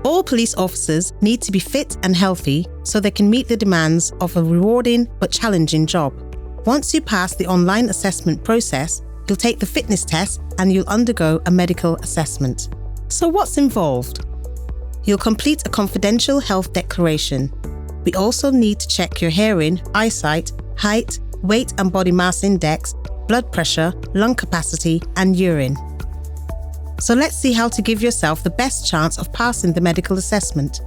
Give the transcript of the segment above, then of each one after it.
All police officers need to be fit and healthy so they can meet the demands of a rewarding but challenging job. Once you pass the online assessment process, you'll take the fitness test and you'll undergo a medical assessment. So what's involved? You'll complete a confidential health declaration. We also need to check your hearing, eyesight, height, weight and body mass index, blood pressure, lung capacity and urine. So let's see how to give yourself the best chance of passing the medical assessment.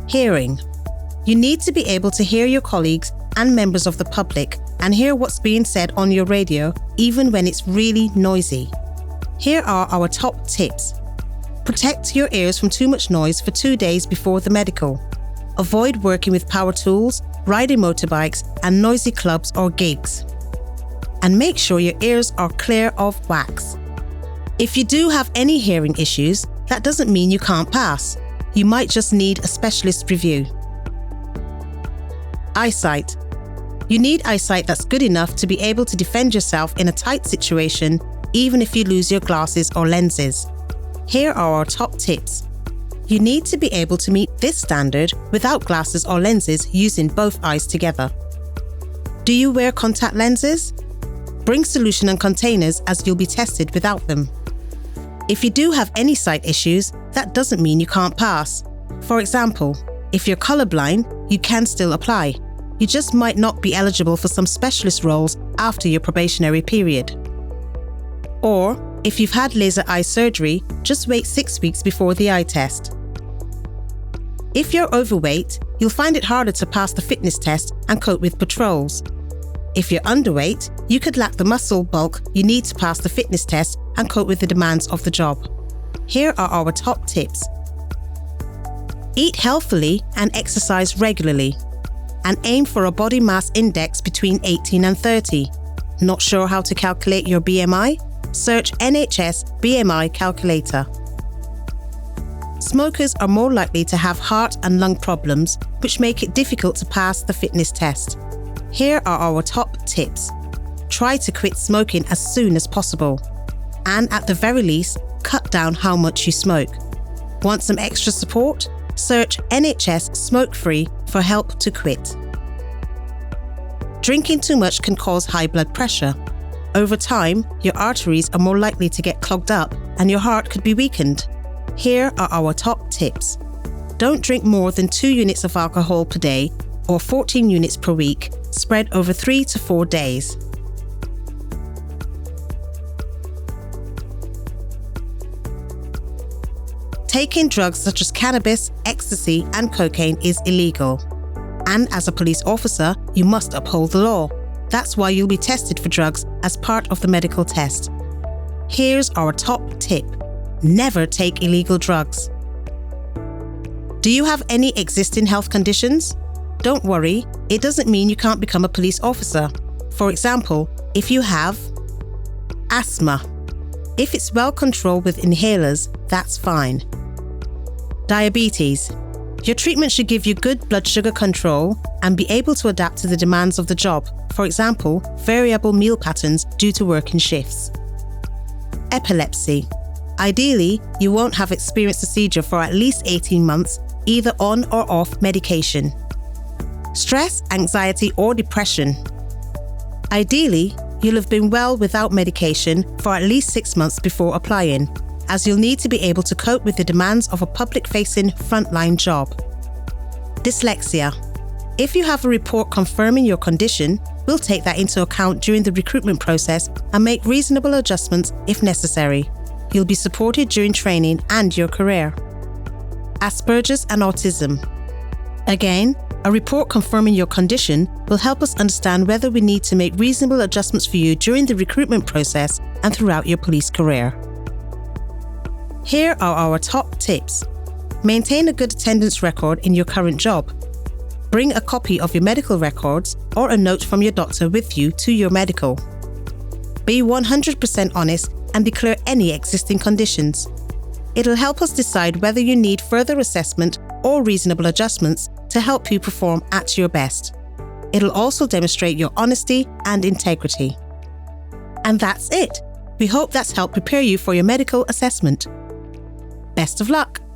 Hearing. You need to be able to hear your colleagues and members of the public and hear what's being said on your radio, even when it's really noisy. Here are our top tips. Protect your ears from too much noise for 2 days before the medical. Avoid working with power tools, riding motorbikes and noisy clubs or gigs. And make sure your ears are clear of wax. If you do have any hearing issues, that doesn't mean you can't pass. You might just need a specialist review. Eyesight. You need eyesight that's good enough to be able to defend yourself in a tight situation, even if you lose your glasses or lenses. Here are our top tips. You need to be able to meet this standard without glasses or lenses using both eyes together. Do you wear contact lenses? Bring solution and containers as you'll be tested without them. If you do have any sight issues, that doesn't mean you can't pass. For example, if you're colorblind, you can still apply. You just might not be eligible for some specialist roles after your probationary period. Or, if you've had laser eye surgery, just wait 6 weeks before the eye test. If you're overweight, you'll find it harder to pass the fitness test and cope with patrols. If you're underweight, you could lack the muscle bulk you need to pass the fitness test and cope with the demands of the job. Here are our top tips. Eat healthily and exercise regularly. And aim for a body mass index between 18 and 30. Not sure how to calculate your BMI? Search NHS BMI calculator. Smokers are more likely to have heart and lung problems, which make it difficult to pass the fitness test. Here are our top tips. Try to quit smoking as soon as possible. And at the very least, cut down how much you smoke. Want some extra support? Search NHS Smoke Free for help to quit. Drinking too much can cause high blood pressure. Over time, your arteries are more likely to get clogged up and your heart could be weakened. Here are our top tips. Don't drink more than 2 units of alcohol per day or 14 units per week, spread over 3 to 4 days. Taking drugs such as cannabis, ecstasy and cocaine is illegal. And as a police officer, you must uphold the law. That's why you'll be tested for drugs as part of the medical test. Here's our top tip. Never take illegal drugs. Do you have any existing health conditions? Don't worry, it doesn't mean you can't become a police officer. For example, if you have asthma. If it's well controlled with inhalers, that's fine. Diabetes. Your treatment should give you good blood sugar control and be able to adapt to the demands of the job. For example, variable meal patterns due to working shifts. Epilepsy. Ideally, you won't have experienced a seizure for at least 18 months, either on or off medication. Stress, anxiety or depression. Ideally, you'll have been well without medication for at least 6 months before applying, as you'll need to be able to cope with the demands of a public-facing frontline job. Dyslexia. If you have a report confirming your condition, we'll take that into account during the recruitment process and make reasonable adjustments if necessary. You'll be supported during training and your career. Asperger's and autism. Again, a report confirming your condition will help us understand whether we need to make reasonable adjustments for you during the recruitment process and throughout your police career. Here are our top tips. Maintain a good attendance record in your current job. Bring a copy of your medical records or a note from your doctor with you to your medical. Be 100% honest and declare any existing conditions. It'll help us decide whether you need further assessment or reasonable adjustments to help you perform at your best. It'll also demonstrate your honesty and integrity. And that's it. We hope that's helped prepare you for your medical assessment. Best of luck!